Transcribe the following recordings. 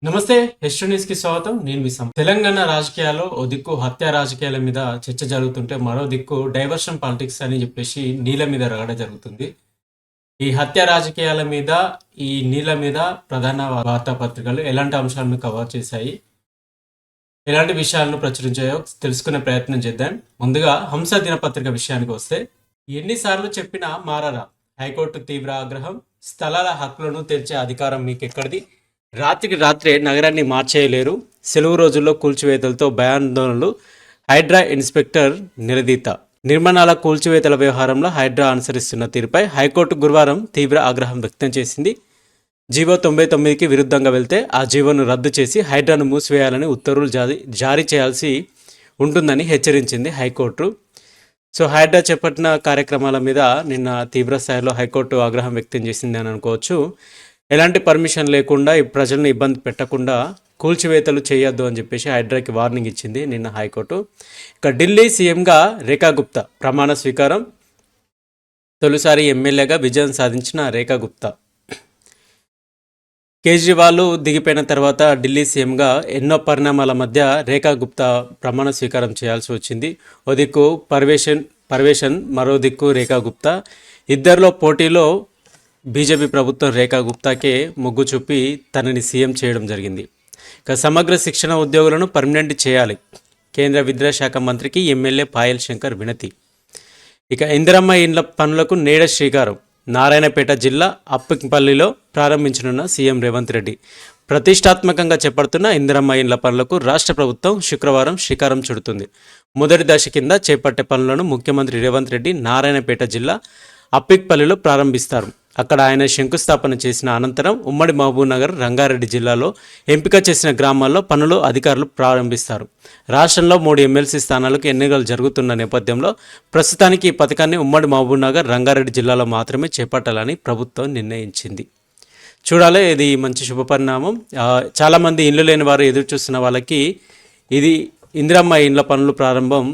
నమస్తే. న్యూస్‌కి స్వాగతం. నేను మీ తెలంగాణ రాజకీయాల్లో ఓ దిక్కు హత్య రాజకీయాల మీద చర్చ జరుగుతుంటే, మరో దిక్కు డైవర్షన్ పాలిటిక్స్ అని చెప్పేసి నీళ్ల మీద రగడ జరుగుతుంది. ఈ హత్య రాజకీయాల మీద, ఈ నీళ్ల మీద ప్రధాన వార్తాపత్రికలు ఎలాంటి అంశాలను కవర్ చేశాయి, ఎలాంటి విషయాలను ప్రచురించాయో తెలుసుకునే ప్రయత్నం చేద్దాం. ముందుగా హంస దినపత్రిక విషయానికి వస్తే, ఎన్నిసార్లు చెప్పినా మారరా, హైకోర్టు తీవ్ర ఆగ్రహం, స్థలాల హక్కులను తెరిచే అధికారం మీకెక్కడిది, రాత్రికి రాత్రే నగరాన్ని మార్చేయలేరు, సెలవు రోజుల్లో కూల్చివేతలతో భయాందోళనలు, హైడ్రా ఇన్స్పెక్టర్ నిలదీత, నిర్మాణాల కూల్చివేతల వ్యవహారంలో హైడ్రా అనుసరిస్తున్న తీరుపై హైకోర్టు గురువారం తీవ్ర ఆగ్రహం వ్యక్తం చేసింది. జీవో 99కి విరుద్ధంగా వెళ్తే ఆ జీవోను రద్దు చేసి హైడ్రాను మూసివేయాలని ఉత్తర్వులు జారీ చేయాల్సి ఉంటుందని హెచ్చరించింది హైకోర్టు. సో హైడ్రా చేపట్టిన కార్యక్రమాల మీద నిన్న తీవ్ర స్థాయిలో హైకోర్టు ఆగ్రహం వ్యక్తం చేసింది అని అనుకోవచ్చు. ఎలాంటి పర్మిషన్ లేకుండా ఈ ప్రజలను ఇబ్బంది పెట్టకుండా కూల్చివేతలు చేయొద్దు అని చెప్పేసి హైడ్రాకి వార్నింగ్ ఇచ్చింది నిన్న హైకోర్టు. ఇక ఢిల్లీ సీఎంగా రేఖా గుప్తా ప్రమాణ స్వీకారం. తొలిసారి ఎమ్మెల్యేగా విజయం సాధించిన రేఖా గుప్తా. కేజ్రీవాల్ దిగిపోయిన తర్వాత ఢిల్లీ సీఎంగా ఎన్నో పరిణామాల మధ్య రేఖా గుప్తా ప్రమాణ స్వీకారం చేయాల్సి వచ్చింది. ఓ దిక్కు పర్వేషన్, మరో దిక్కు రేఖా గుప్తా. ఇద్దరిలో పోటీలో బీజేపీ ప్రభుత్వం రేఖా గుప్తాకే మొగ్గు చూపి తనని సీఎం చేయడం జరిగింది. ఇక సమగ్ర శిక్షణ ఉద్యోగులను పర్మనెంట్ చేయాలి, కేంద్ర విద్యాశాఖ మంత్రికి ఎమ్మెల్యే పాయల్ శంకర్ వినతి. ఇక ఇందిరమ్మ ఇండ్ల పనులకు నేడ శ్రీకారం. నారాయణపేట జిల్లా అప్పకిపల్లిలో ప్రారంభించనున్న సీఎం రేవంత్ రెడ్డి. ప్రతిష్టాత్మకంగా చేపడుతున్న ఇందిరమ్మ ఇండ్ల పనులకు రాష్ట్ర ప్రభుత్వం శుక్రవారం శ్రీకారం చుడుతుంది. మొదటి దశ కింద చేపట్టే పనులను ముఖ్యమంత్రి రేవంత్ రెడ్డి నారాయణపేట జిల్లా అప్పిక్పల్లిలో ప్రారంభిస్తారు. అక్కడ ఆయన శంకుస్థాపన చేసిన అనంతరం ఉమ్మడి మహబూబ్నగర్, రంగారెడ్డి జిల్లాలో ఎంపిక చేసిన గ్రామాల్లో పనులు అధికారులు ప్రారంభిస్తారు. రాష్ట్రంలో 3 ఎమ్మెల్సీ స్థానాలకు ఎన్నికలు జరుగుతున్న నేపథ్యంలో ప్రస్తుతానికి ఈ పథకాన్ని ఉమ్మడి మహబూబ్నగర్, రంగారెడ్డి జిల్లాలో మాత్రమే చేపట్టాలని ప్రభుత్వం నిర్ణయించింది. చూడాలి, ఇది మంచి శుభపరిణామం. చాలామంది ఇల్లు లేని వారు ఎదురు చూస్తున్న వాళ్ళకి ఇది ఇందిరమ్మ ఇండ్ల పనులు ప్రారంభం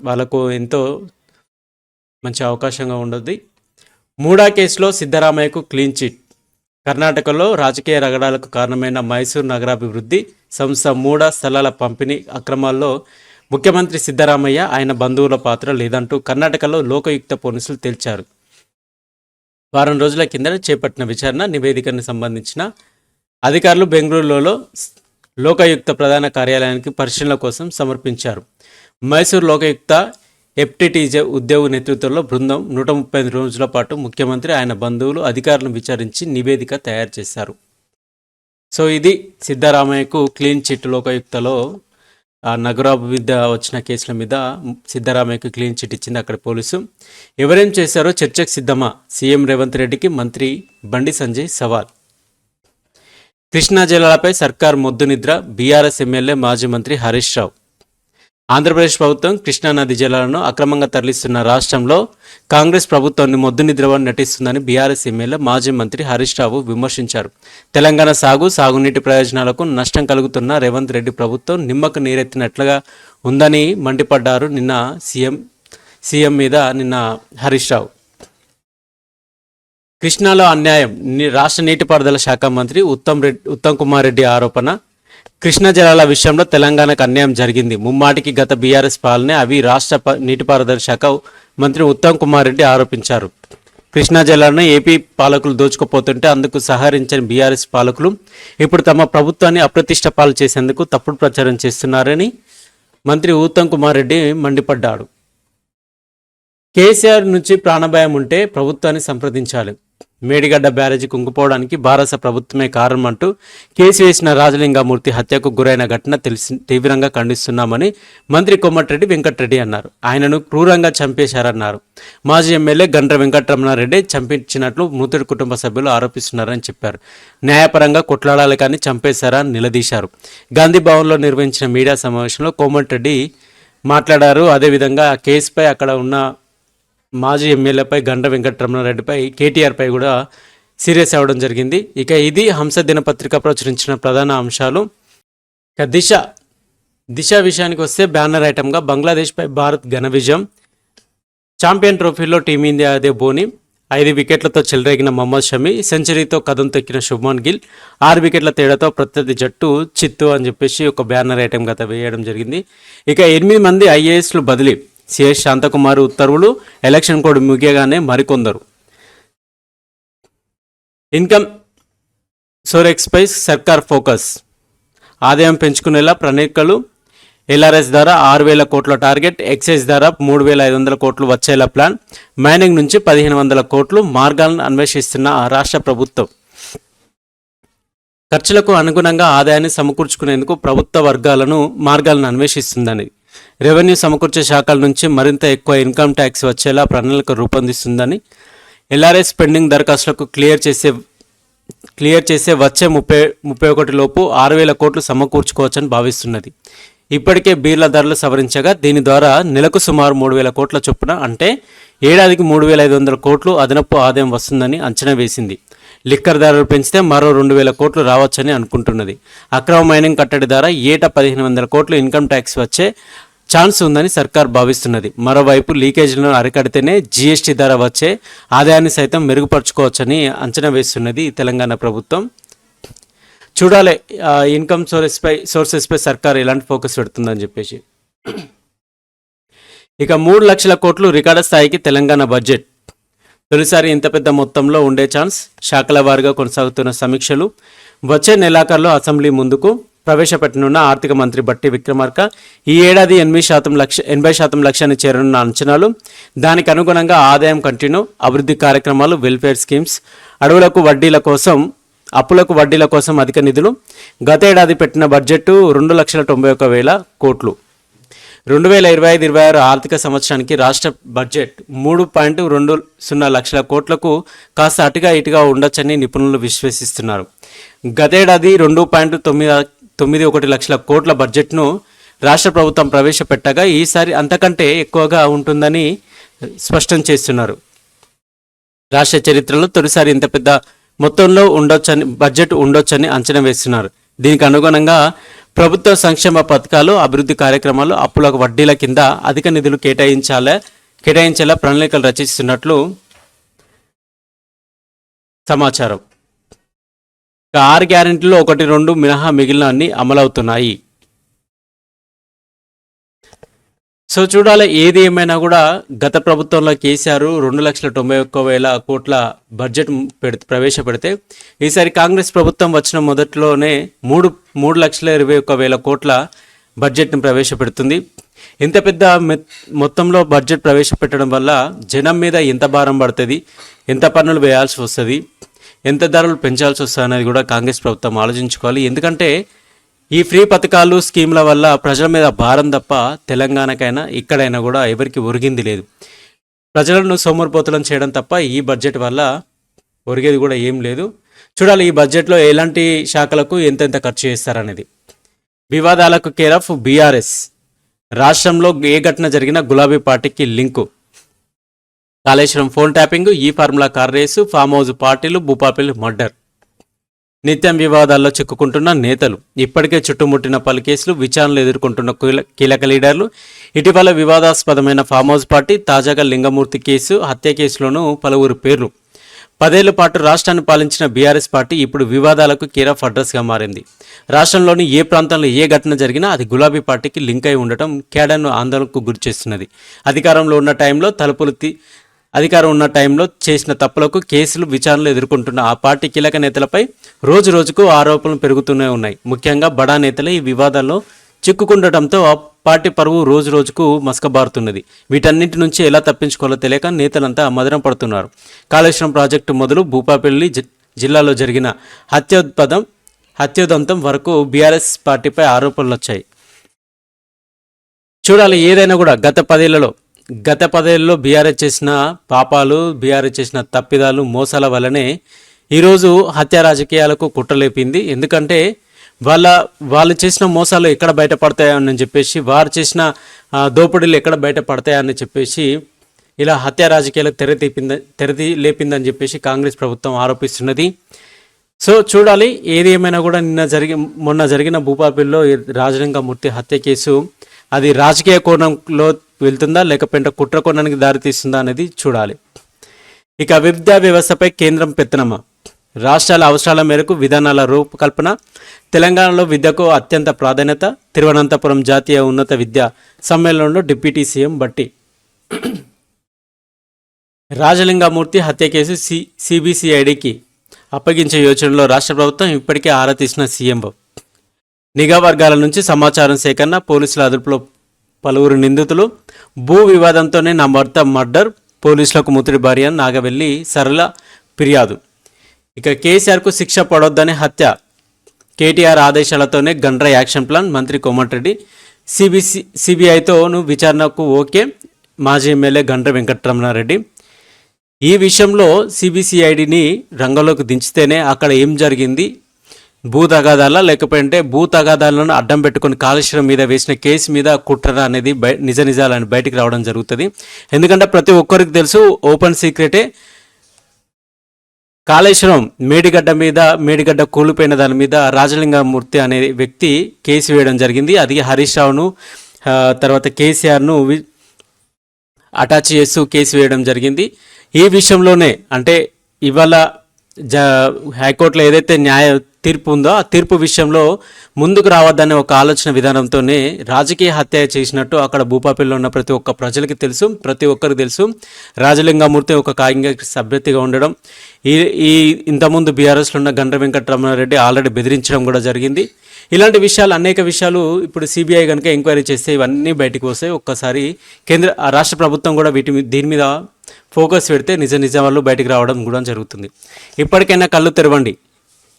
వాళ్ళకు ఎంతో మంచి అవకాశంగా ఉండదు. మూడా కేసులో సిద్ధరామయ్యకు క్లీన్ చిట్. కర్ణాటకలో రాజకీయ రగడాలకు కారణమైన మైసూరు నగరాభివృద్ధి సంస్థ మూడా స్థలాల పంపిణీ అక్రమాల్లో ముఖ్యమంత్రి సిద్ధరామయ్య, ఆయన బంధువుల పాత్ర లేదంటూ కర్ణాటకలో లోకయుక్త పోలీసులు తేల్చారు. వారం రోజుల కింద చేపట్టిన విచారణ నివేదికను సంబంధించిన అధికారులు బెంగళూరులో లోకయుక్త ప్రధాన కార్యాలయానికి పరిశీలన కోసం సమర్పించారు. మైసూరు లోకయుక్త ఎఫ్టీటీజే ఉద్యోగ నేతృత్వంలో బృందం 135 రోజుల పాటు ముఖ్యమంత్రి, ఆయన బంధువులు, అధికారులను విచారించి నివేదిక తయారు చేశారు. సో ఇది సిద్ధరామయ్యకు క్లీన్ చిట్. లోకయుక్తలో నగరాభివృద్ధి వచ్చిన కేసుల మీద సిద్ధరామయ్యకు క్లీన్ చిట్ ఇచ్చింది అక్కడ పోలీసు. ఎవరేం చేశారో చర్చకు సిద్ధమా, సీఎం రేవంత్ రెడ్డికి మంత్రి బండి సంజయ్ సవాల్. కృష్ణా జలాలపై సర్కార్ మొద్దు నిద్ర, బీఆర్ఎస్ ఎమ్మెల్యే మాజీ మంత్రి హరీష్ రావు. ఆంధ్రప్రదేశ్ ప్రభుత్వం కృష్ణానది జలాలను అక్రమంగా తరలిస్తున్న రాష్ట్రంలో కాంగ్రెస్ ప్రభుత్వాన్ని మొద్దు నిద్రవని నటిస్తుందని బీఆర్ఎస్ ఎమ్మెల్యే మాజీ మంత్రి హరీష్ రావు విమర్శించారు. తెలంగాణ సాగునీటి ప్రయోజనాలకు నష్టం కలుగుతున్న రేవంత్ రెడ్డి ప్రభుత్వం నిమ్మకు నీరెత్తినట్లుగా ఉందని మండిపడ్డారు. సీఎం మీద నిన్న హరీష్ రావు. కృష్ణాలో అన్యాయం, రాష్ట్ర నీటిపారుదల శాఖ మంత్రి ఉత్తమ్ కుమార్ రెడ్డి ఆరోపణ. కృష్ణా జలాల విషయంలో తెలంగాణకు అన్యాయం జరిగింది, ముమ్మాటికి గత బీఆర్ఎస్ పాలనే అవి రాష్ట్ర నీటిపారుదల శాఖ మంత్రి ఉత్తమ్ కుమార్ రెడ్డి ఆరోపించారు. కృష్ణా జలాలను ఏపీ పాలకులు దోచుకుపోతుంటే అందుకు సహకరించని బీఆర్ఎస్ పాలకులు ఇప్పుడు తమ ప్రభుత్వాన్ని అప్రతిష్ట పాలు చేసేందుకు తప్పుడు ప్రచారం చేస్తున్నారని మంత్రి ఉత్తమ్ కుమార్ రెడ్డి మండిపడ్డాడు. కేసీఆర్ నుంచి ప్రాణభయం ఉంటే ప్రభుత్వాన్ని సంప్రదించాలి, మేడిగడ్డ బ్యారేజీ కుంగిపోవడానికి భారత ప్రభుత్వమే కారణం అంటూ కేసు వేసిన రాజలింగమూర్తి హత్యకు గురైన ఘటన తీవ్రంగా ఖండిస్తున్నామని మంత్రి కోమటిరెడ్డి వెంకటరెడ్డి అన్నారు. ఆయనను క్రూరంగా చంపేశారన్నారు. మాజీ ఎమ్మెల్యే గండ్ర వెంకటరమణారెడ్డి చంపించినట్లు మృతుడి కుటుంబ సభ్యులు ఆరోపిస్తున్నారని చెప్పారు. న్యాయపరంగా కొట్లాడాలి కానీ చంపేశారా అని నిలదీశారు. గాంధీ భవన్లో నిర్వహించిన మీడియా సమావేశంలో కోమటిరెడ్డి మాట్లాడారు. అదేవిధంగా ఆ కేసుపై అక్కడ ఉన్న మాజీ ఎమ్మెల్యేపై గండ్ర వెంకటరమణారెడ్డిపై కేటీఆర్పై కూడా సీరియస్ అవ్వడం జరిగింది. ఇక ఇది హంస దినపత్రిక ప్రచురించిన ప్రధాన అంశాలు. ఇక దిశ విషయానికి వస్తే బ్యానర్ ఐటమ్గా బంగ్లాదేశ్పై భారత్ ఘన విజయం, ఛాంపియన్ ట్రోఫీలో టీమిండియా అదే బోని, 5 వికెట్లతో చెలరేగిన మహమ్మద్ షమి, సెంచరీతో కదం తొక్కిన శుభ్మన్ గిల్, 6 వికెట్ల తేడాతో ప్రత్యర్థి జట్టు చిత్తు అని చెప్పేసి ఒక బ్యానర్ ఐటెం గత వేయడం జరిగింది. ఇక 8 మంది ఐఏఎస్లు బదిలీ, సిఎస్ శాంతకుమార్ ఉత్తర్వులు, ఎలక్షన్ కోడ్ ముగియగానే మరికొందరు. ఇన్కమ్ సోరెక్స్పై సర్కార్ ఫోకస్, ఆదాయం పెంచుకునేలా ప్రణాళికలు, ఎల్ఆర్ఎస్ ద్వారా 6,000 కోట్ల టార్గెట్, ఎక్సైజ్ ద్వారా 3,500 కోట్లు వచ్చేలా ప్లాన్, మైనింగ్ నుంచి 1,500 కోట్లు మార్గాలను అన్వేషిస్తున్న రాష్ట్ర ప్రభుత్వం. ఖర్చులకు అనుగుణంగా ఆదాయాన్ని సమకూర్చుకునేందుకు ప్రభుత్వ మార్గాలను అన్వేషిస్తుందని, రెవెన్యూ సమకూర్చే శాఖల నుంచి మరింత ఎక్కువ ఇన్కమ్ ట్యాక్స్ వచ్చేలా ప్రణాళిక రూపొందిస్తుందని, ఎల్ఆర్ఎస్ పెండింగ్ దరఖాస్తులకు క్లియర్ చేసే వచ్చే 31 లోపు 6,000 కోట్లు సమకూర్చుకోవచ్చని భావిస్తున్నది. ఇప్పటికే బీర్ల ధరలు సవరించగా దీని ద్వారా నెలకు సుమారు 3,000 కోట్ల చొప్పున, అంటే ఏడాదికి 3,500 కోట్లు అదనపు ఆదాయం వస్తుందని అంచనా వేసింది. లిక్కర్ ధరలు పెంచితే మరో 2,000 కోట్లు రావచ్చని అనుకుంటున్నది. అక్రమ మైనింగ్ కట్టడి ద్వారా ఏటా 1,500 కోట్లు ఇన్కమ్ ట్యాక్స్ వచ్చే ఛాన్స్ ఉందని సర్కార్ భావిస్తున్నది. మరోవైపు లీకేజీలను అరికడితేనే జీఎస్టీ ద్వారా వచ్చే ఆదాయాన్ని సైతం మెరుగుపరుచుకోవచ్చని అంచనా వేస్తున్నది తెలంగాణ ప్రభుత్వం. చూడాలి ఇన్కమ్ సోర్సెస్పై సర్కార్ ఎలాంటి ఫోకస్ పెడుతుందని చెప్పేసి. ఇక 3 లక్షల కోట్లు రికార్డు స్థాయికి తెలంగాణ బడ్జెట్, తొలిసారి ఇంత పెద్ద మొత్తంలో ఉండే ఛాన్స్, శాఖల వారీగా కొనసాగుతున్న సమీక్షలు, వచ్చే నెలాఖరులో అసెంబ్లీ ముందుకు ప్రవేశపెట్టనున్న ఆర్థిక మంత్రి బట్టి విక్రమార్క, ఈ ఏడాది 80% లక్ష్యాన్ని చేరనున్న అంచనాలు, దానికి అనుగుణంగా ఆదాయం కంటిన్యూ, అభివృద్ధి కార్యక్రమాలు, వెల్ఫేర్ స్కీమ్స్, అప్పులకు వడ్డీల కోసం అధిక నిధులు, గత ఏడాది పెట్టిన బడ్జెట్ 2,91,000 కోట్లు. 2025-26 ఆర్థిక సంవత్సరానికి రాష్ట్ర బడ్జెట్ 3.20 లక్షల కోట్లకు కాస్త అటుగా ఇటుగా ఉండొచ్చని నిపుణులు విశ్వసిస్తున్నారు. గతేడాది 2.91 లక్షల కోట్ల బడ్జెట్ను రాష్ట్ర ప్రభుత్వం ప్రవేశపెట్టగా ఈసారి అంతకంటే ఎక్కువగా ఉంటుందని స్పష్టం చేస్తున్నారు. రాష్ట్ర చరిత్రలో తొలిసారి ఇంత పెద్ద మొత్తంలో బడ్జెట్ ఉండొచ్చని అంచనా వేస్తున్నారు. దీనికి అనుగుణంగా ప్రభుత్వ సంక్షేమ పథకాలు, అభివృద్ధి కార్యక్రమాలు, అప్పులకు వడ్డీల కింద అధిక నిధులు కేటాయించేలా ప్రణాళికలు రచిస్తున్నట్లు సమాచారం. 6 గ్యారెంటీలు 1-2 మినహా మిగిలిన అన్ని అమలవుతున్నాయి. సో చూడాలి, ఏది ఏమైనా కూడా గత ప్రభుత్వంలో కేసీఆర్ 2,91,000 కోట్ల బడ్జెట్ ప్రవేశపెడితే ఈసారి కాంగ్రెస్ ప్రభుత్వం వచ్చిన మొదట్లోనే 3,21,000 కోట్ల బడ్జెట్ను ప్రవేశపెడుతుంది. ఇంత పెద్ద మొత్తంలో బడ్జెట్ ప్రవేశపెట్టడం వల్ల జనం మీద ఎంత భారం పడుతుంది, ఎంత పన్నులు వేయాల్సి వస్తుంది, ఎంత ధరలు పెంచాల్సి వస్తుంది అనేది కూడా కాంగ్రెస్ ప్రభుత్వం ఆలోచించుకోవాలి. ఎందుకంటే ఈ ఫ్రీ పథకాలు, స్కీముల వల్ల ప్రజల మీద భారం తప్ప తెలంగాణకైనా ఇక్కడైనా కూడా ఎవరికి ఒరిగింది లేదు. ప్రజలను సోమరిపోతులను చేయడం తప్ప ఈ బడ్జెట్ వల్ల ఒరిగేది కూడా ఏం లేదు. చూడాలి ఈ బడ్జెట్లో ఎలాంటి శాఖలకు ఎంతెంత ఖర్చు చేస్తారనేది. వివాదాలకు కేర్ ఆఫ్ బీఆర్ఎస్, రాష్ట్రంలో ఏ ఘటన జరిగినా గులాబీ పార్టీకి లింకు, కాళేశ్వరం ఫోన్ ట్యాపింగ్, ఈ formula car race, farm house పార్టీలు, భూపాపల్లి మర్డర్, నిత్యం వివాదాల్లో చిక్కుకుంటున్న నేతలు, ఇప్పటికే చుట్టుముట్టిన పలు కేసులు, విచారణలు ఎదుర్కొంటున్న కీలక లీడర్లు, ఇటీవల వివాదాస్పదమైన ఫామ్ హౌస్ పార్టీ, తాజాగా లింగమూర్తి కేసు, హత్య కేసులోనూ పలువురు పేర్లు. 10 ఏళ్ల పాటు రాష్ట్రాన్ని పాలించిన బీఆర్ఎస్ పార్టీ ఇప్పుడు వివాదాలకు కేర్ ఆఫ్ అడ్రస్గా మారింది. రాష్ట్రంలోని ఏ ప్రాంతంలో ఏ ఘటన జరిగినా అది గులాబీ పార్టీకి లింక్ అయి ఉండటం కేడర్ను ఆందోళనకు గురిచేస్తున్నది. అధికారం ఉన్న టైంలో చేసిన తప్పులకు కేసులు, విచారణలు ఎదుర్కొంటున్న ఆ పార్టీ కీలక నేతలపై రోజు రోజుకు ఆరోపణలు పెరుగుతూనే ఉన్నాయి. ముఖ్యంగా బడా నేతలు ఈ వివాదాల్లో చిక్కుకుండటంతో ఆ పార్టీ పరువు రోజు రోజుకు మసకబారుతున్నది. వీటన్నింటి నుంచి ఎలా తప్పించుకోవాలో తెలియక నేతలంతా మదనం పడుతున్నారు. కాళేశ్వరం ప్రాజెక్టు మొదలు భూపాపల్లి జిల్లాలో జరిగిన హత్యోదంతం వరకు బీఆర్ఎస్ పార్టీపై ఆరోపణలు వచ్చాయి. చూడాలి, ఏదైనా కూడా గత 10 ఏళ్ళలో బీఆర్ఎస్ చేసిన పాపాలు, బీఆర్ఎస్ చేసిన తప్పిదాలు, మోసాల వల్లనే ఈరోజు హత్య రాజకీయాలకు కుట్రలేపింది. ఎందుకంటే వాళ్ళు చేసిన మోసాలు ఎక్కడ బయటపడతాయని చెప్పేసి, వారు చేసిన దోపిడీలు ఎక్కడ బయటపడతాయని చెప్పేసి ఇలా హత్య రాజకీయాలకు తెరతి లేపిందని చెప్పేసి కాంగ్రెస్ ప్రభుత్వం ఆరోపిస్తున్నది. సో చూడాలి, ఏది ఏమైనా కూడా మొన్న జరిగిన భూపాపల్లిలో రాజలింగమూర్తి హత్య కేసు అది రాజకీయ కోణంలో వెళ్తుందా లేకపోతే కుట్ర కోణానికి దారితీస్తుందా అనేది చూడాలి. ఇక విద్యా వ్యవస్థపై కేంద్రం పెత్తనమా, రాష్ట్రాల అవసరాల మేరకు విధానాల రూపకల్పన, తెలంగాణలో విద్యకు అత్యంత ప్రాధాన్యత, తిరువనంతపురం జాతీయ ఉన్నత విద్యా సమ్మేళనంలో డిప్యూటీ సీఎం భట్టి. రాజలింగమూర్తి హత్య కేసు సిబిసిఐడికి అప్పగించే యోచనలో రాష్ట్ర ప్రభుత్వం ఇప్పటికే ఆరా తీసిన సీఎం. నిఘా వర్గాల నుంచి సమాచారం సేకరణ, పోలీసుల అదుపులో పలువురు నిందితులు, భూ వివాదంతోనే నా భర్త మర్డర్, పోలీసులకు ముత్తుడి భార్య నాగవెల్లి సరళ ఫిర్యాదు. ఇక కేసీఆర్కు శిక్ష పడొద్దని హత్య, కేటీఆర్ ఆదేశాలతోనే గండ్ర యాక్షన్ ప్లాన్, మంత్రి కోమటిరెడ్డి. సిబిఐతో విచారణకు ఓకే, మాజీ ఎమ్మెల్యే గండ్ర వెంకటరమణారెడ్డి. ఈ విషయంలో సిబిసిఐడిని రంగంలోకి దించితేనే అక్కడ ఏం జరిగింది, భూ తగాదాల లేకపోతే భూ తగాదాలను అడ్డం పెట్టుకుని కాళేశ్వరం మీద వేసిన కేసు మీద కుట్ర అనేది నిజ నిజాలని బయటికి రావడం జరుగుతుంది. ఎందుకంటే ప్రతి ఒక్కరికి తెలుసు, ఓపెన్ సీక్రెటే, కాళేశ్వరం మేడిగడ్డ కూలిపోయిన దాని మీద రాజలింగమూర్తి అనే వ్యక్తి కేసు వేయడం జరిగింది. అది హరీష్ రావును తర్వాత కేసీఆర్ను అటాచ్ చేస్తూ కేసు వేయడం జరిగింది. ఈ విషయంలోనే అంటే ఇవాళ హైకోర్టులో ఏదైతే న్యాయ తీర్పు ఉందో ఆ తీర్పు విషయంలో ముందుకు రావద్దనే ఒక ఆలోచన విధానంతోనే రాజకీయ హత్య చేసినట్టు అక్కడ భూపాపల్లిలో ఉన్న ప్రతి ఒక్క ప్రజలకి తెలుసు, ప్రతి ఒక్కరికి తెలుసు. రాజలింగమూర్తి ఒక కాంగ్రెస్ అభ్యర్థిగా ఉండడం, ఈ ఇంతకుముందు బీఆర్ఎస్లో ఉన్న గండ్ర వెంకటరమణారెడ్డి ఆల్రెడీ బెదిరించడం కూడా జరిగింది. ఇలాంటి విషయాలు, అనేక విషయాలు ఇప్పుడు సిబిఐ కనుక ఎంక్వైరీ చేస్తే ఇవన్నీ బయటకు వస్తాయి. ఒక్కసారి రాష్ట్ర ప్రభుత్వం కూడా దీని మీద ఫోకస్ పెడితే నిజాలు బయటికి రావడం కూడా జరుగుతుంది. ఇప్పటికైనా కళ్ళు తెరవండి,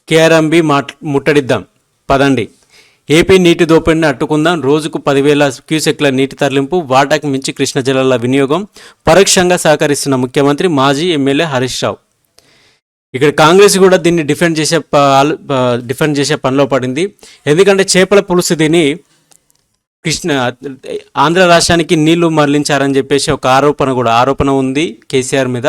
కేఆర్ఎంబి ముట్టడిద్దాం పదండి, ఏపీ నీటి దోపిడిని అడ్డుకుందాం, రోజుకు 10,000 క్యూసెక్ల నీటి తరలింపు, వాటాకు మించి కృష్ణా జలాల వినియోగం, పరోక్షంగా సహకరిస్తున్న ముఖ్యమంత్రి, మాజీ ఎమ్మెల్యే హరీష్ రావు. ఇక్కడ కాంగ్రెస్ కూడా దీన్ని డిఫెండ్ చేసే పనిలో పడింది. ఎందుకంటే చేపల పులుసు తిని ఆంధ్ర రాష్ట్రానికి నీళ్లు మరలించారని చెప్పేసి ఒక ఆరోపణ ఉంది కేసీఆర్ మీద.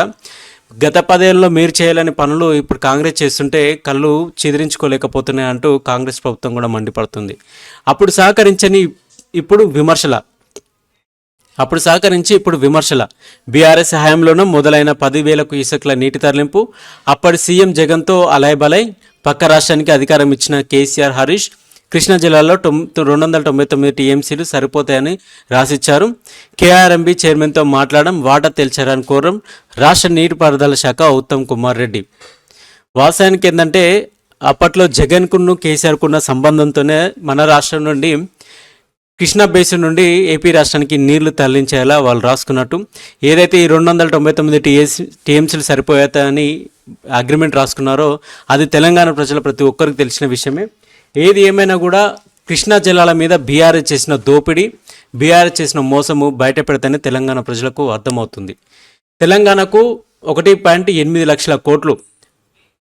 గత 10 ఏళ్ళలో మీరు చేయాలని పనులు ఇప్పుడు కాంగ్రెస్ చేస్తుంటే కళ్ళు చెదిరించుకోలేకపోతున్నాయి అంటూ కాంగ్రెస్ ప్రభుత్వం కూడా మండిపడుతుంది. అప్పుడు సహకరించి ఇప్పుడు విమర్శల బీఆర్ఎస్ హయాంలోనూ మొదలైన 10,000 క్యూసెక్ల నీటి తరలింపు, అప్పటి సీఎం జగన్తో అలైబలై పక్క రాష్ట్రానికి అధికారం ఇచ్చిన కేసీఆర్, హరీష్ కృష్ణా జిల్లాలో 299 టీఎంసీలు సరిపోతాయని రాసిచ్చారు. కేఆర్ఎంబి చైర్మన్తో మాట్లాడడం, వాటా తెల్చారని కోరడం రాష్ట్ర నీటిపారుదల శాఖ ఉత్తమ్ కుమార్ రెడ్డి. వాస్తవానికి ఏంటంటే అప్పట్లో జగన్కును కేసీఆర్కున్న సంబంధంతోనే మన రాష్ట్రం నుండి కృష్ణా బేసిన్ నుండి ఏపీ రాష్ట్రానికి నీళ్లు తరలించేలా వాళ్ళు రాసుకున్నట్టు, ఏదైతే ఈ 299 టీఎంసీలు సరిపోతాయని అగ్రిమెంట్ రాసుకున్నారో అది తెలంగాణ ప్రజల ప్రతి ఒక్కరికి తెలిసిన విషయమే. ఏది ఏమైనా కూడా కృష్ణా జలాల మీద బీఆర్ఎస్ చేసిన దోపిడీ, బీఆర్ఎస్ చేసిన మోసము బయట పెడితేనే తెలంగాణ ప్రజలకు అర్థమవుతుంది. తెలంగాణకు 1.8 లక్షల కోట్లు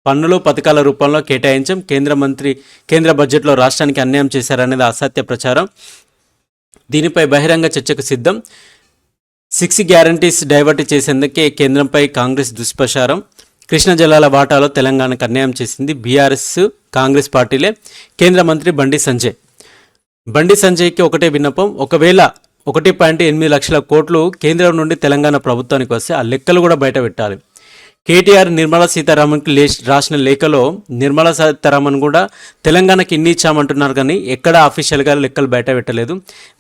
పన్నులు పథకాల రూపంలో కేటాయించాం, కేంద్ర బడ్జెట్లో రాష్ట్రానికి అన్యాయం చేశారనేది అసత్య ప్రచారం. దీనిపై బహిరంగ చర్చకు సిద్ధం. 6 గ్యారంటీస్ డైవర్ట్ చేసేందుకే కేంద్రంపై కాంగ్రెస్ దుష్ప్రచారం. కృష్ణా జలాల వాటాలో తెలంగాణకు అన్యాయం చేసింది బీఆర్ఎస్ కాంగ్రెస్ పార్టీలే. కేంద్ర మంత్రి బండి సంజయ్కి ఒకటే విన్నపం, ఒకవేళ 1.8 లక్షల కోట్లు కేంద్రం నుండి తెలంగాణ ప్రభుత్వానికి వస్తే ఆ లెక్కలు కూడా బయట పెట్టాలి. కేటీఆర్ నిర్మలా సీతారామన్కి రాసిన లేఖలో నిర్మలా సీతారామన్ కూడా తెలంగాణకి ఇన్ని ఇచ్చామంటున్నారు, కానీ ఎక్కడ అఫీషియల్గా లెక్కలు బయట పెట్టలేదు.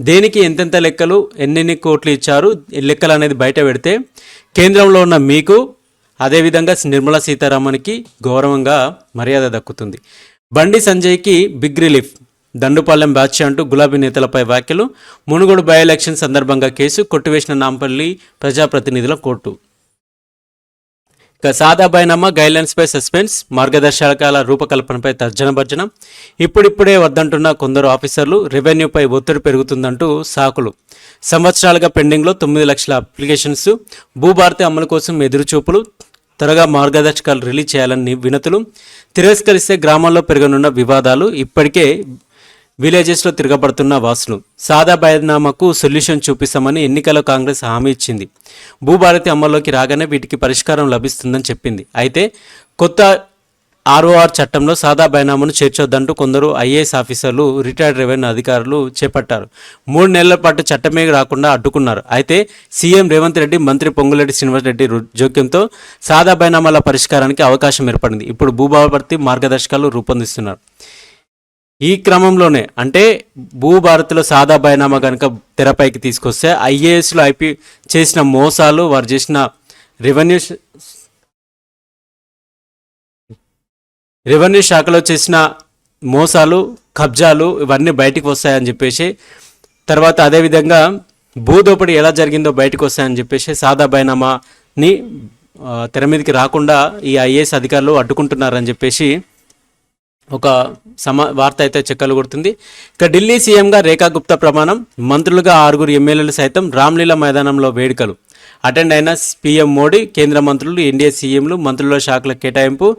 దేనికి ఎంతెంత లెక్కలు, ఎన్నెన్ని కోట్లు ఇచ్చారు లెక్కలు అనేది బయట పెడితే కేంద్రంలో ఉన్న మీకు, అదేవిధంగా నిర్మలా సీతారామన్కి గౌరవంగా మర్యాద దక్కుతుంది. బండి సంజయ్కి బిగ్ రిలీఫ్, దండుపాలెం బ్యాచ్ అంటూ గులాబీ నేతలపై వ్యాఖ్యలు, మునుగోడు బై ఎలక్షన్ సందర్భంగా కేసు, కొట్టివేసిన నాంపల్లి ప్రజాప్రతినిధుల కోర్టు. ఇక సాదా బైనామా గైడ్లైన్స్పై సస్పెన్స్, మార్గదర్శకాల రూపకల్పనపై తర్జనభర్జన, ఇప్పుడిప్పుడే వద్దంటున్న కొందరు ఆఫీసర్లు, రెవెన్యూపై ఒత్తిడి పెరుగుతుందంటూ సాకులు, సంవత్సరాలుగా పెండింగ్లో 9 లక్షల అప్లికేషన్స్, భూభారతి అమలు కోసం ఎదురుచూపులు, త్వరగా మార్గదర్శకాలు రిలీజ్ చేయాలని వినతులు, తిరస్కరిస్తే గ్రామాల్లో పెరగనున్న వివాదాలు, ఇప్పటికే విలేజెస్లో తిరగబడుతున్న వాసులు. సాదా బైనామాకు సొల్యూషన్ చూపిస్తామని ఎన్నికల్లో కాంగ్రెస్ హామీ ఇచ్చింది. భూభారతి అమల్లోకి రాగానే వీటికి పరిష్కారం లభిస్తుందని చెప్పింది. అయితే కొత్త ఆర్ఓఆర్ చట్టంలో సాదా బైనామాను చేర్చొద్దంటూ కొందరు ఐఏఎస్ ఆఫీసర్లు, రిటైర్డ్ రెవెన్యూ అధికారులు చేపట్టారు. 3 నెలల పాటు చట్టమే రాకుండా అడ్డుకున్నారు. అయితే సీఎం రేవంత్ రెడ్డి, మంత్రి పొంగులేటి శ్రీనివాసరెడ్డి జోక్యంతో సాదా బైనామాల పరిష్కారానికి అవకాశం ఏర్పడింది. ఇప్పుడు భూభారతి మార్గదర్శకాలు రూపొందిస్తున్నారు. ఈ క్రమంలోనే అంటే భూభారతిలో సాదా బైనామా కనుక తెరపైకి తీసుకొస్తే ఐఏఎస్లో చేసిన మోసాలు, వారు చేసిన రెవెన్యూ శాఖలో చేసిన మోసాలు, కబ్జాలు ఇవన్నీ బయటికి వస్తాయని చెప్పేసి, తర్వాత అదేవిధంగా భూదోపిడీ ఎలా జరిగిందో బయటకు వస్తాయని చెప్పేసి సాదా బైనామాని తెర మీదకి రాకుండా ఈ ఐఏఎస్ అధికారులు అడ్డుకుంటున్నారని చెప్పేసి ఒక వార్త అయితే చెక్కలు కొడుతుంది. ఇక ఢిల్లీ సీఎంగా రేఖా గుప్తా ప్రమాణం, మంత్రులుగా 6 ఎమ్మెల్యేలు సైతం రామ్లీలా మైదానంలో వేడుకలు. అటెండ్ అయిన పీఎం మోడీ, కేంద్ర మంత్రులు, ఎన్డీఏ సీఎంలు, మంత్రుల శాఖల కేటాయింపు.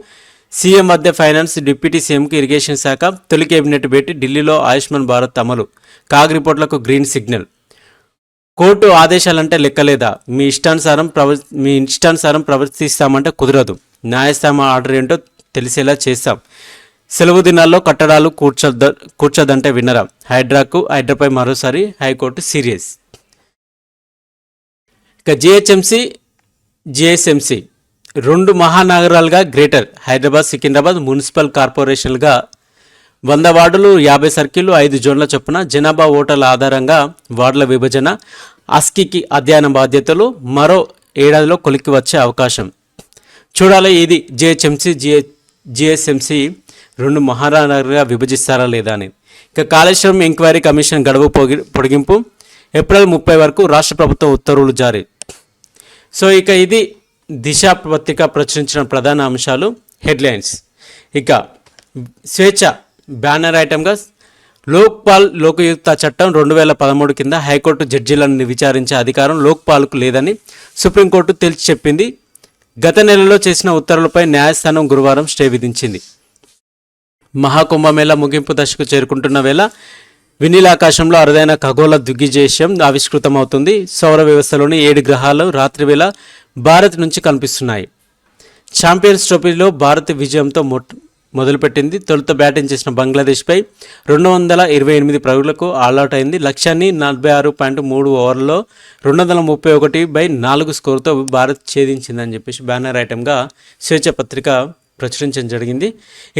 సీఎం వద్ద ఫైనాన్స్, డిప్యూటీ సీఎంకు ఇరిగేషన్ శాఖ. తొలి కేబినెట్ భేటీ. ఢిల్లీలో ఆయుష్మాన్ భారత్ అమలు. కాగ్ రిపోర్ట్లకు గ్రీన్ సిగ్నల్. కోర్టు ఆదేశాలంటే లెక్కలేదా? మీ ఇష్టానుసారం ప్రవర్తిస్తామంటే కుదరదు. న్యాయస్థానం ఆర్డర్ ఏంటో తెలిసేలా చేస్తాం. సెలవు దినాల్లో కట్టడాలు కూర్చోదంటే విన్నరా? హైడ్రాపై మరోసారి హైకోర్టు సీరియస్. ఇక జిహెచ్ఎంసీ 2 మహానగరాలుగా గ్రేటర్ హైదరాబాద్, సికింద్రాబాద్ మున్సిపల్ కార్పొరేషన్లుగా 100 వార్డులు, 50 సర్కిళ్లు, 5 జోన్ల చొప్పున జనాభా ఓటర్ల ఆధారంగా వార్డుల విభజన. అస్కీకి అధ్యయన బాధ్యతలు. మరో ఏడాదిలో కొలిక్కి వచ్చే అవకాశం. చూడాలి ఇది జిహెచ్ఎంసీ 2 మహానగరాలుగా విభజిస్తారా లేదా అని. ఇక కాళేశ్వరం ఎంక్వైరీ కమిషన్ గడువు పొడిగింపు. ఏప్రిల్ 30 వరకు రాష్ట్ర ప్రభుత్వం ఉత్తర్వులు జారీ. సో ఇక ఇది దిశ పత్రిక ప్రచురించిన ప్రధాన అంశాలు, హెడ్లైన్స్. ఇక స్వేచ్ఛ బ్యానర్ ఐటమ్గా లోక్యుక్త చట్టం 2013 కింద హైకోర్టు జడ్జీలను విచారించే అధికారం లోక్పాల్కు లేదని సుప్రీంకోర్టు తేల్చి చెప్పింది. గత నెలలో చేసిన ఉత్తర్వులపై న్యాయస్థానం గురువారం స్టే విధించింది. మహాకుంభమేళా ముగింపు దశకు చేరుకుంటున్న వేళ వినీలాకాశంలో అరుదైన ఖగోళ దిగ్విజయం ఆవిష్కృతమవుతుంది. సౌర వ్యవస్థలోని 7 గ్రహాలు రాత్రివేళ భారత్ నుంచి కనిపిస్తున్నాయి. ఛాంపియన్స్ ట్రోఫీలో భారత్ విజయంతో మొదలుపెట్టింది. తొలుత బ్యాటింగ్ చేసిన బంగ్లాదేశ్పై 228 పరుగులకు ఆల్అౌట్ అయింది. లక్ష్యాన్ని 46.3 ఓవర్లలో 231/4 స్కోరుతో భారత్ ఛేదించిందని చెప్పేసి బ్యానర్ ఐటమ్గా స్వేచ్ఛ పత్రిక ప్రచురించడం జరిగింది.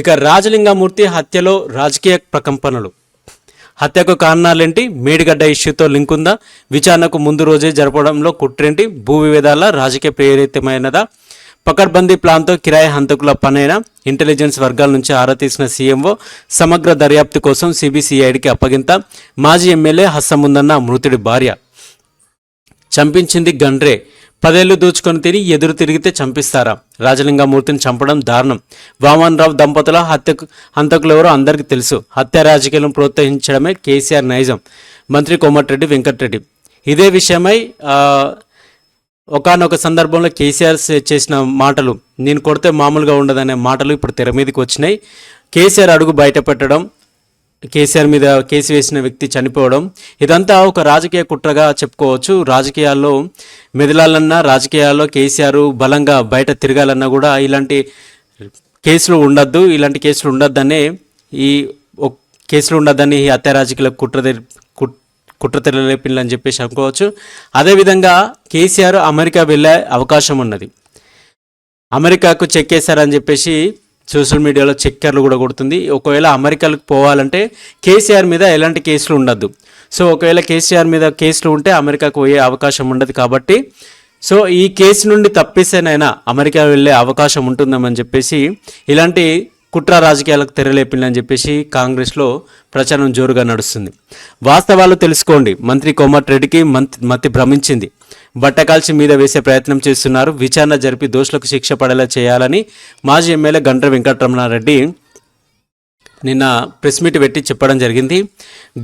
ఇక రాజలింగమూర్తి హత్యలో రాజకీయ ప్రకంపనలు. హత్యకు కారణాలేంటి? మేడిగడ్డ ఇష్యూతో లింక్ ఉందా? విచారణకు ముందు రోజే జరపడంలో కుట్రేంటి? భూ వివాదాల రాజకీయ ప్రేరితమైనదా? పకడ్బందీ ప్లాన్తో కిరాయి హంతకుల పనైనా? ఇంటెలిజెన్స్ వర్గాల నుంచి ఆరా తీసిన సీఎంఓ సమగ్ర దర్యాప్తు కోసం సిబిసిఐడికి అప్పగింత. మాజీ ఎమ్మెల్యే హస్సముందన్న మృతుడి భార్య. చంపించింది గండ్రే, 10 ఏళ్లు దోచుకొని తిని ఎదురు తిరిగితే చంపిస్తారా? రాజలింగమూర్తిని చంపడం దారుణం. వామన్ రావు దంపతుల హంతకులెవరో అందరికీ తెలుసు. హత్య రాజకీయాలను ప్రోత్సహించడమే కేసీఆర్ నైజం. మంత్రి కోమటిరెడ్డి వెంకటరెడ్డి. ఇదే విషయమై ఒకానొక సందర్భంలో కేసీఆర్ చేసిన మాటలు, నేను కొడితే మామూలుగా ఉండదనే మాటలు ఇప్పుడు తెర మీదకి వచ్చినాయి. కేసీఆర్ అడుగు బయట పెట్టడం, కేసీఆర్ మీద కేసు వేసిన వ్యక్తి చనిపోవడం, ఇదంతా ఒక రాజకీయ కుట్రగా చెప్పుకోవచ్చు. రాజకీయాల్లో మెదలాలన్నా, రాజకీయాల్లో కేసీఆర్ బలంగా బయట తిరగాలన్నా కూడా ఇలాంటి కేసులు ఉండొద్దనే ఈ హత్య రాజకీయాల కుట్ర తెరలేపిల్లని చెప్పేసి అనుకోవచ్చు. అదేవిధంగా కేసీఆర్ అమెరికా వెళ్ళే అవకాశం ఉన్నది. అమెరికాకు చెక్కేశారని చెప్పేసి సోషల్ మీడియాలో చక్కర్లు కూడా కొడుతుంది. ఒకవేళ అమెరికాలకు పోవాలంటే కేసీఆర్ మీద ఎలాంటి కేసులు ఉండద్దు. సో ఒకవేళ కేసీఆర్ మీద కేసులు ఉంటే అమెరికాకు పోయే అవకాశం ఉండదు. కాబట్టి సో ఈ కేసు నుండి తప్పిస్తేనైనా అమెరికా వెళ్ళే అవకాశం ఉంటుందని చెప్పేసి ఇలాంటి కుట్ర రాజకీయాలకు తెరలేపిందని చెప్పేసి కాంగ్రెస్లో ప్రచారం జోరుగా నడుస్తుంది. వాస్తవాలు తెలుసుకోండి. మంత్రి కోమటిరెడ్డికి మతి భ్రమించింది. బట్టకాల్చి మీద వేసే ప్రయత్నం చేస్తున్నారు. విచారణ జరిపి దోషులకు శిక్ష పడేలా చేయాలని మాజీ ఎమ్మెల్యే గండ్ర వెంకటరమణారెడ్డి నిన్న ప్రెస్ మీట్ పెట్టి చెప్పడం జరిగింది.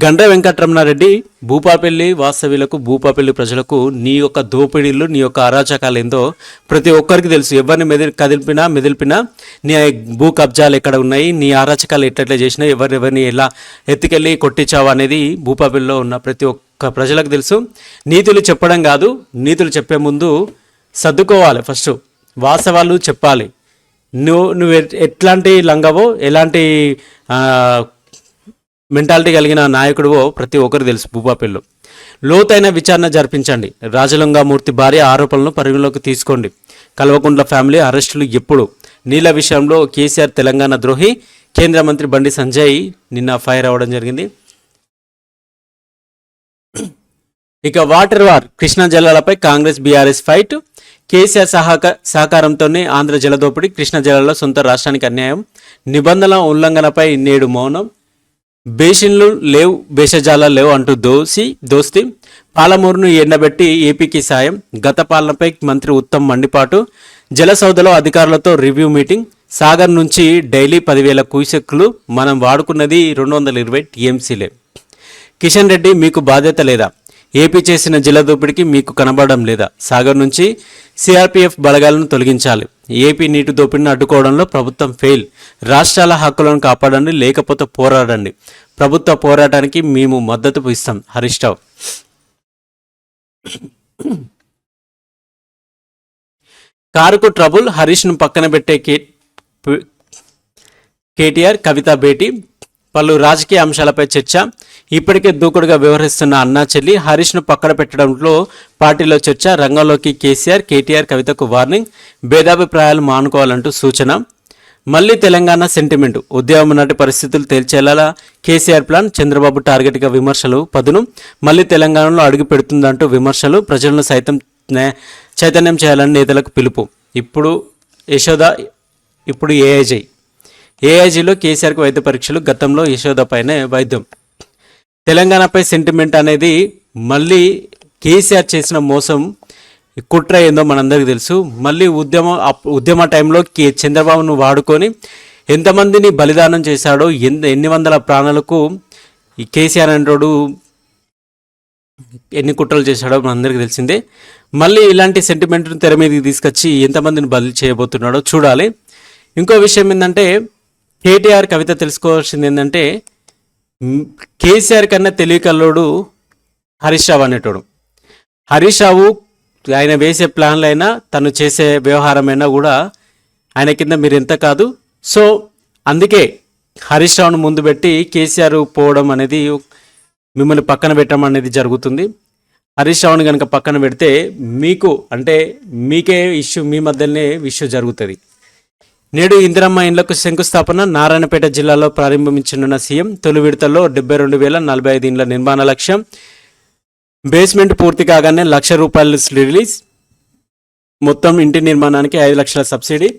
గండ్ర వెంకటరమణారెడ్డి భూపాపల్లి వాస్తవ్యులకు, భూపాపల్లి ప్రజలకు నీ యొక్క దోపిడీలు, నీ యొక్క అరాచకాలు ఏందో ప్రతి ఒక్కరికి తెలుసు. ఎవరిని మెదిల్పినా నీ భూ కబ్జాలు ఎక్కడ ఉన్నాయి, నీ అరాచకాలు ఎట్లా చేసినా, ఎవరిని ఎలా ఎత్తుకెళ్ళి కొట్టించావు అనేది భూపాపల్లిలో ఉన్న ప్రతి ఒక్క ప్రజలకు తెలుసు. నీతులు చెప్పడం కాదు, నీతులు చెప్పే ముందు సర్దుకోవాలి. ఫస్ట్ వాస్తవాలు చెప్పాలి. నువ్వు ఎట్లాంటి లంగవో, ఎలాంటి మెంటాలిటీ కలిగిన నాయకుడివో ప్రతి ఒక్కరు తెలుసు భూపాపల్లిలో. లోతైన విచారణ జరిపించండి. రాజలింగమూర్తి భార్య ఆరోపణలను పరిగణలోకి తీసుకోండి. కల్వకుంట్ల ఫ్యామిలీ అరెస్టులు ఎప్పుడు? నీళ్ళ విషయంలో కేసీఆర్ తెలంగాణ ద్రోహి. కేంద్ర మంత్రి బండి సంజయ్ నిన్న ఫైర్ అవ్వడం జరిగింది. ఇక వాటర్ వార్, కృష్ణా జలాలపై కాంగ్రెస్ బీఆర్ఎస్ ఫైట్. కేసీఆర్ సహకారంతోనే ఆంధ్ర జలదోపిడి, కృష్ణా జలాల్లో సొంత రాష్ట్రానికి అన్యాయం, నిబంధనల ఉల్లంఘనపై నేడు మౌనం, బేసిన్లు లేవు, భేషజాలాలు లేవు అంటూ దోస్తి, పాలమూరును ఎండబెట్టి ఏపీకి సాయం, గత పాలనపై మంత్రి ఉత్తమ్ మండిపాటు, జలసౌధలో అధికారులతో రివ్యూ మీటింగ్, సాగర్ నుంచి డైలీ 10,000 క్యూసెక్లు, మనం వాడుకున్నది 220 టీఎంసీలే. కిషన్ రెడ్డి, మీకు బాధ్యత లేదా? ఏపీ చేసిన జలదోపిడికి మీకు కనబడడం లేదా? సాగర్ నుంచి సిఆర్పీఎఫ్ బలగాలను తొలగించాలి. ఏపీ నీటి దోపిడిని అడ్డుకోవడంలో ప్రభుత్వం ఫెయిల్. రాష్ట్రాల హక్కులను కాపాడండి, లేకపోతే పోరాడండి. ప్రభుత్వ పోరాటానికి మేము మద్దతు ఇస్తాం. హరీష్ రావు. కారుకు ట్రబుల్, హరీష్ను పక్కన పెట్టే కేటీఆర్ కవిత భేటీ, పలు రాజకీయ అంశాలపై చర్చ. ఇప్పటికే దూకుడుగా వ్యవహరిస్తున్న అన్నా చెల్లి హరీష్ను పక్కన పెట్టడంలో పార్టీలో చర్చ. రంగంలోకి కేటీఆర్ కవితకు వార్నింగ్. భేదాభిప్రాయాలు మానుకోవాలంటూ సూచన. మళ్ళీ తెలంగాణ సెంటిమెంట్, ఉద్యమం నాటి పరిస్థితులు తేల్చేలా కేసీఆర్ ప్లాన్. చంద్రబాబు టార్గెట్గా విమర్శలు పదును. మళ్ళీ తెలంగాణలో అడుగు పెడుతుందంటూ విమర్శలు. ప్రజలను సైతం చైతన్యం చేయాలని నేతలకు పిలుపు. ఇప్పుడు యశోద, ఇప్పుడు ఏఐజీలో కేసీఆర్కు వైద్య పరీక్షలు. గతంలో యశోద పైనే వైద్యం. తెలంగాణపై సెంటిమెంట్ అనేది కేసీఆర్ చేసిన మోసం, కుట్ర ఏందో మనందరికీ తెలుసు. మళ్ళీ ఉద్యమ టైంలో చంద్రబాబును వాడుకొని ఎంతమందిని బలిదానం చేశాడో, ఎన్ని వందల ప్రాణాలకు ఈ కేసీఆర్ అంటోడు ఎన్ని కుట్రలు చేశాడో మనందరికీ తెలిసిందే. మళ్ళీ ఇలాంటి సెంటిమెంట్ను తెర మీదకి తీసుకొచ్చి ఎంతమందిని బలి చేయబోతున్నాడో చూడాలి. ఇంకో విషయం ఏంటంటే, కేటీఆర్ కవిత తెలుసుకోవాల్సింది ఏంటంటే, కేసీఆర్ కన్నా తెలివికల్లోడు హరీష్ రావు అనేటోడు. హరీష్ రావు ఆయన వేసే ప్లాన్లైనా, తను చేసే వ్యవహారమైనా కూడా ఆయన కింద మీరు ఎంత కాదు. సో అందుకే హరీష్ రావును ముందు పెట్టి కేసీఆర్ పోవడం అనేది, మిమ్మల్ని పక్కన పెట్టడం అనేది జరుగుతుంది. హరీష్ రావుని కనుక పక్కన పెడితే మీకే ఇష్యూ, మీ మధ్యలోనే ఇష్యూ జరుగుతుంది. నేడు ఇందిరమ్మ ఇండ్లకు శంకుస్థాపన. నారాయణపేట జిల్లాలో ప్రారంభించనున్న సీఎం. తొలి విడతల్లో 72,045 ఇండ్ల నిర్మాణ లక్ష్యం. బేస్మెంట్ పూర్తి కాగానే ₹1,00,000 రిలీజ్. మొత్తం ఇంటి నిర్మాణానికి 5 లక్షల సబ్సిడీ.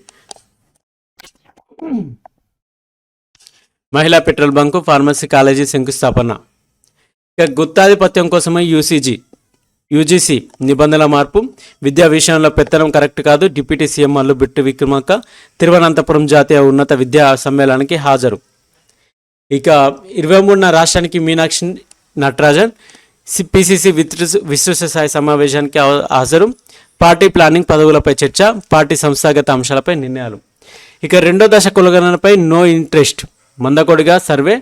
మహిళా పెట్రోల్ బంకు, ఫార్మసీ కాలేజీ శంకుస్థాపన. ఇక గుత్తాధిపత్యం కోసమే యూజీసీ నిబంధనల మార్పు. విద్యా విషయంలో పెత్తనం కరెక్ట్ కాదు. డిప్యూటీ సీఎం మల్లుబిట్టు విక్రమార్క తిరువనంతపురం జాతీయ ఉన్నత విద్యా సమ్మేళనానికి హాజరు. ఇక 23న రాష్ట్రానికి మీనాక్షి నటరాజన్ పిసిసి విస్తృత స్థాయి సమావేశానికి హాజరు. పార్టీ ప్లానింగ్, పదవులపై చర్చ. పార్టీ సంస్థాగత అంశాలపై నిర్ణయాలు. ఇక రెండో దశ కులగణనపై నో ఇంట్రెస్ట్. మందకొడిగా సర్వే.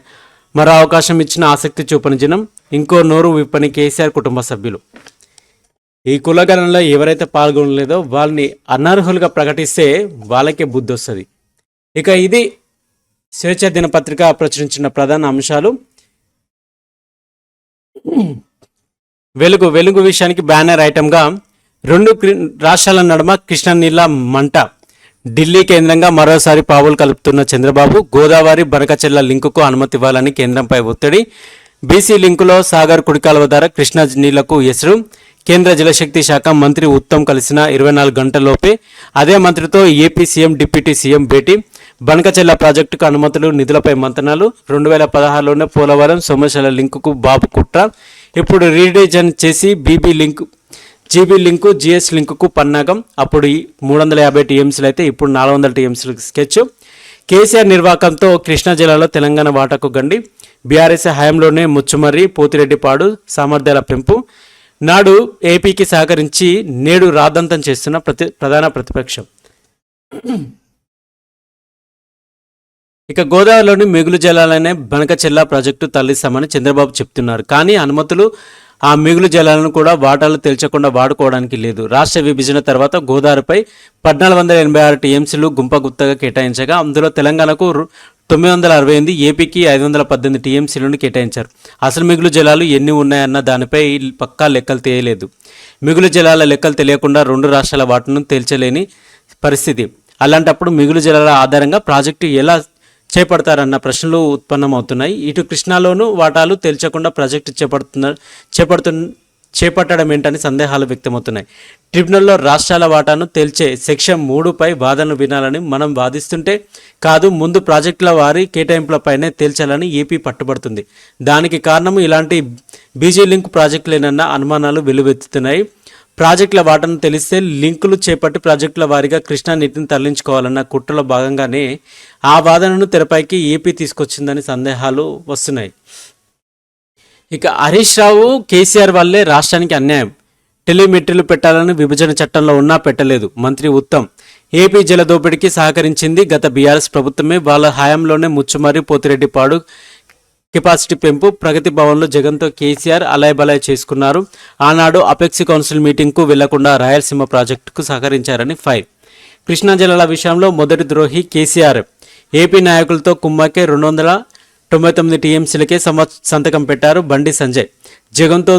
మరో అవకాశం ఇచ్చిన ఆసక్తి చూపని జనం. ఇంకో నోరు విప్పని కేసీఆర్ కుటుంబ సభ్యులు. ఈ కులగణనలో ఎవరైతే పాల్గొనలేదో వాళ్ళని అనర్హులుగా ప్రకటిస్తే వాళ్ళకే బుద్ధి వస్తుంది. ఇక ఇది స్వేచ్ఛ దినపత్రిక ప్రచురించిన ప్రధాన అంశాలు. వెలుగు విషయానికి బ్యానర్ ఐటమ్గా 2 రాష్ట్రాల నడుమ కృష్ణా నీళ్ళ మంట. ఢిల్లీ కేంద్రంగా మరోసారి పావులు కలుపుతున్న చంద్రబాబు. గోదావరి బనకచెర్ల లింకుకు అనుమతి ఇవ్వాలని కేంద్రంపై ఒత్తిడి. బీసీ లింకులో సాగర్ కుడికాలువ ద్వారా కృష్ణా నీళ్లకు ఎసురు. కేంద్ర జలశక్తి శాఖ మంత్రి ఉత్తమ్ కలిసిన 24 గంటల్లోపే అదే మంత్రితో ఏపీ సీఎం, డిప్యూటీ సీఎం భేటీ. బనకచెర్ల ప్రాజెక్టుకు అనుమతులు, నిధులపై మంతనాలు. 2016లోనే పోలవరం సోమశల లింకుకు బాబు కుట్ర. ఇప్పుడు రీడిజైన్ చేసి జీబీ లింకు, జిఎస్ లింకుకు పన్నాగం. అప్పుడు 350 టీఎంసీలు అయితే ఇప్పుడు 400 టీఎంసీలకు స్కెచ్. కేసీఆర్ నిర్వాకంతో కృష్ణా జిల్లాలో తెలంగాణ వాటాకు గండి. బీఆర్ఎస్ హయాంలోనే ముచ్చుమర్రి, పోతిరెడ్డిపాడు సామర్థ్యాల పెంపు. నాడు ఏపీకి సహకరించి నేడు రాద్ధాంతం చేస్తున్న ప్రధాన ప్రతిపక్షం. ఇక గోదావరిలోని మిగులు జలాలనే బనకచెర్ల ప్రాజెక్టు తరలిస్తామని చంద్రబాబు చెప్తున్నారు. కానీ అనుమతులు ఆ మిగులు జలాలను కూడా వాటాలు తెల్చకుండా వాడుకోవడానికి లేదు. రాష్ట్ర విభజన తర్వాత గోదావరిపై 1486 టీఎంసీలు గుంపగుత్తగా కేటాయించగా అందులో తెలంగాణకు 968, ఏపీకి 518 టీఎంసీలను కేటాయించారు. అసలు మిగులు జలాలు ఎన్ని ఉన్నాయన్న దానిపై పక్కా లెక్కలు తెలియలేదు. మిగులు జలాల లెక్కలు తెలియకుండా రెండు రాష్ట్రాల వాటాను తేల్చలేని పరిస్థితి. అలాంటప్పుడు మిగులు జలాల ఆధారంగా ప్రాజెక్టు ఎలా చేపడతారన్న ప్రశ్నలు ఉత్పన్నమవుతున్నాయి. ఇటు కృష్ణాలోనూ వాటాలు తేల్చకుండా ప్రాజెక్టు చేపట్టడం ఏంటని సందేహాలు వ్యక్తమవుతున్నాయి. ట్రిబ్యునల్లో రాష్ట్రాల వాటాను తేల్చే సెక్షన్ 3పై వాదనలు వినాలని మనం వాదిస్తుంటే కాదు, ముందు ప్రాజెక్టుల వారి కేటాయింపులపైనే తేల్చాలని ఏపీ పట్టుబడుతుంది. దానికి కారణం ఇలాంటి బీజీ లింక్ ప్రాజెక్టులేనన్న అనుమానాలు వెల్లువెత్తుతున్నాయి. ప్రాజెక్టుల వాటాను తెలిస్తే లింకులు చేపట్టి ప్రాజెక్టుల వారీగా కృష్ణా నీటిని తరలించుకోవాలన్న కుట్రలో భాగంగానే ఆ వాదనను తెరపైకి ఏపీ తీసుకొచ్చిందని సందేహాలు వస్తున్నాయి. ఇక హరీష్ రావు కేసీఆర్ వల్లే రాష్ట్రానికి అన్యాయం, టెలిమెట్రీలు పెట్టాలని విభజన చట్టంలో ఉన్నా పెట్టలేదు. మంత్రి ఉత్తమ్ ఏపీ జలదోపిడికి సహకరించింది గత బీఆర్ఎస్ ప్రభుత్వమే. వాళ్ళ హయాంలోనే ముచ్చుమర్రి పోతిరెడ్డిపాడు కెపాసిటీ పెంపు, ప్రగతి భవన్లో జగన్తో కేసీఆర్ అలాయబలాయ్ చేసుకున్నారు. ఆనాడు అపెక్సి కౌన్సిల్ మీటింగ్కు వెళ్లకుండా రాయలసీమ ప్రాజెక్టుకు సహకరించారని ఫైర్. కృష్ణా జలాల విషయంలో మొదటి ద్రోహి కేసీఆర్. ఏపీ నాయకులతో కుమ్మకే 299 టీఎంసీలకే సంతకం పెట్టారు బండి సంజయ్. జగన్తో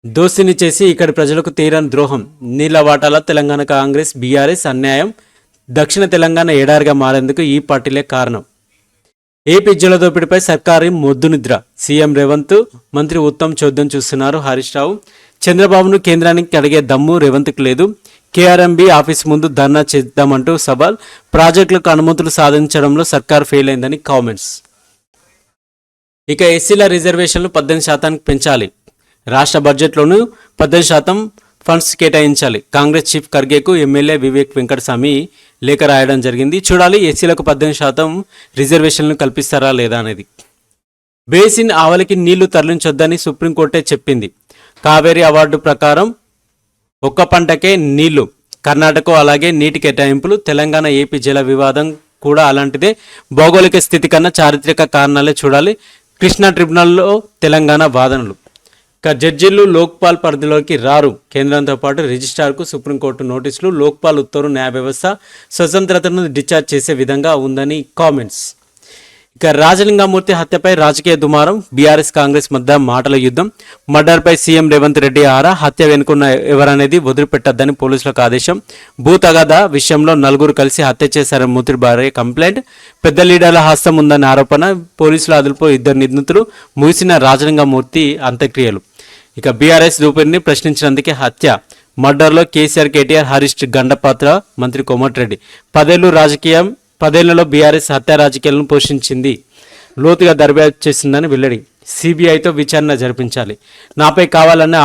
దోస్తిని చేసి ఇక్కడి ప్రజలకు తీరని ద్రోహం. నీళ్ల వాటాల తెలంగాణ కాంగ్రెస్ బీఆర్ఎస్ అన్యాయం. దక్షిణ తెలంగాణ ఎడారిగా మారేందుకు ఈ పార్టీలే కారణం. ఏపీ జలదోపిడిపై సర్కారీ మొద్దు నిద్ర. సీఎం రేవంత్, మంత్రి ఉత్తమ్ చోద్యం చూస్తున్నారు హరీష్ రావు. చంద్రబాబును కేంద్రానికి అడిగే దమ్ము రేవంత్కు లేదు. కేఆర్ఎంబీ ఆఫీస్ ముందు ధర్నా చేద్దామంటూ సవాల్. ప్రాజెక్టులకు అనుమతులు సాధించడంలో సర్కార్ ఫెయిల్ అయిందని కామెంట్స్. ఇక ఎస్సీల రిజర్వేషన్లు 18% పెంచాలి. రాష్ట్ర బడ్జెట్లోనూ 18% ఫండ్స్ కేటాయించాలి. కాంగ్రెస్ చీఫ్ ఖర్గేకు ఎమ్మెల్యే వివేక్ వెంకటస్వామి లేఖ రాయడం జరిగింది. చూడాలి ఎస్సీలకు 18% రిజర్వేషన్లు కల్పిస్తారా లేదా అనేది. బేసిన్ ఆవలికి నీళ్లు తరలించొద్దని సుప్రీంకోర్టే చెప్పింది. కావేరీ అవార్డు ప్రకారం ఒక్క పంటకే నీళ్లు. కర్ణాటక అలాగే నీటి కేటాయింపులు. తెలంగాణ ఏపీ జల వివాదం కూడా అలాంటిదే. భౌగోళిక స్థితి కన్నా చారిత్రక కారణాలే చూడాలి. కృష్ణా ట్రిబ్యునల్లో తెలంగాణ వాదనలు. ఇక జడ్జీలు లోక్పాల్ పరిధిలోకి రారు. కేంద్రంతో పాటు రిజిస్ట్రార్కు సుప్రీంకోర్టు నోటీసులు. లోక్పాల్ ఉత్తర్వు న్యాయ వ్యవస్థ స్వతంత్రతను డిశ్చార్జ్ చేసే విధంగా ఉందని కామెంట్స్. ఇక రాజలింగమూర్తి హత్యపై రాజకీయ దుమారం. బీఆర్ఎస్ కాంగ్రెస్ మధ్య మాటల యుద్ధం. మర్డర్పై సీఎం రేవంత్ రెడ్డి ఆరా. హత్య వెనుకున్న ఎవరనేది వదిలిపెట్టద్దని పోలీసులకు ఆదేశం. భూ తగాదా విషయంలో 4 కలిసి హత్య చేశారని మూర్తి భార్య కంప్లైంట్. పెద్ద లీడర్ల హస్తం ఉందన్న ఆరోపణ. పోలీసుల అదుపులో 2 నిందితులు. ముగిసిన రాజలింగమూర్తి అంత్యక్రియలు. ఇక బీఆర్ఎస్ రూపాన్ని ప్రశ్నించినందుకే హత్య. మర్డర్లో కేసీఆర్, కేటీఆర్, హరీష్ గండపాత్ర, మంత్రి కోమటిరెడ్డి. 10 ఏళ్లలో బీఆర్ఎస్ హత్య రాజకీయాలను పోషించింది. లోతుగా దర్యాప్తు చేసిందని వెల్లడి. సిబిఐతో విచారణ జరిపించాలి. నాపై కావాలనే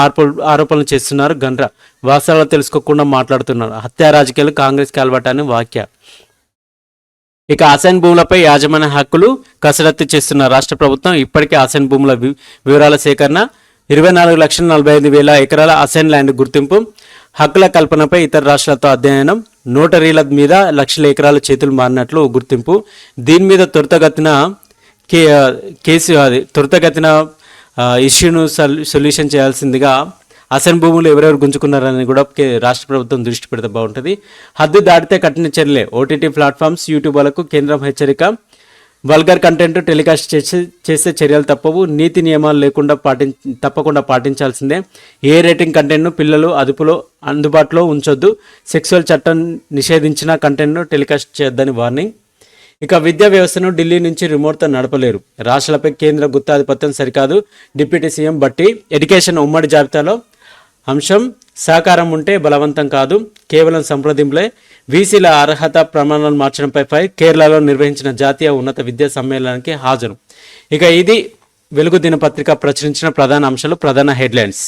ఆరోపణలు చేస్తున్నారు గండ్ర. వాస్తవాలు తెలుసుకోకుండా మాట్లాడుతున్నారు. హత్య రాజకీయాలు కాంగ్రెస్కి అలవాటని వ్యాఖ్య. ఇక అసైన్ భూములపై యాజమాన్య హక్కులు కసరత్తు చేస్తున్న రాష్ట్ర ప్రభుత్వం. ఇప్పటికే అసైన్ భూముల వివరాల సేకరణ. 24,45,000 ఎకరాల అసైన్ ల్యాండ్ గుర్తింపు. హక్కుల కల్పనపై ఇతర రాష్ట్రాలతో అధ్యయనం. నోటరీల మీద లక్షల ఎకరాల చేతులు మారినట్లు గుర్తింపు. దీని మీద త్వరితగతిన ఇష్యూను సొల్యూషన్ చేయాల్సిందిగా అసైన్ భూములు ఎవరెవరు గుంజుకున్నారని కూడా రాష్ట్ర ప్రభుత్వం దృష్టి పెడితే బాగుంటుంది. హద్దు దాటితే కఠిన చర్యలే. ఓటీటీ ప్లాట్ఫామ్స్, యూట్యూబర్లకు కేంద్రం హెచ్చరిక. వల్గర్ కంటెంట్ టెలికాస్ట్ చేసే చర్యలు తప్పవు. నీతి నియమాలు లేకుండా తప్పకుండా పాటించాల్సిందే. ఏ రేటింగ్ కంటెంట్ను పిల్లలు అందుబాటులో ఉంచొద్దు. సెక్సువల్ చట్టం నిషేధించిన కంటెంట్ను టెలికాస్ట్ చేయొద్దని వార్నింగ్. ఇక విద్యా వ్యవస్థను ఢిల్లీ నుంచి రిమోట్తో నడపలేరు. రాష్ట్రాలపై కేంద్ర గుత్తాధిపత్యం సరికాదు. Deputy CM Bhatti. ఎడ్యుకేషన్ ఉమ్మడి జాబితాలో అంశం సహకారం ఉంటే బలవంతం కాదు, కేవలం సంప్రదింపులే. వీసీల అర్హత ప్రమాణాలు మార్చడంపై కేరళలో నిర్వహించిన జాతీయ ఉన్నత విద్యా సమ్మేళనానికి హాజరు. ఇక ఇది వెలుగు దినపత్రిక ప్రచురించిన ప్రధాన అంశాలు, ప్రధాన హెడ్లైన్స్.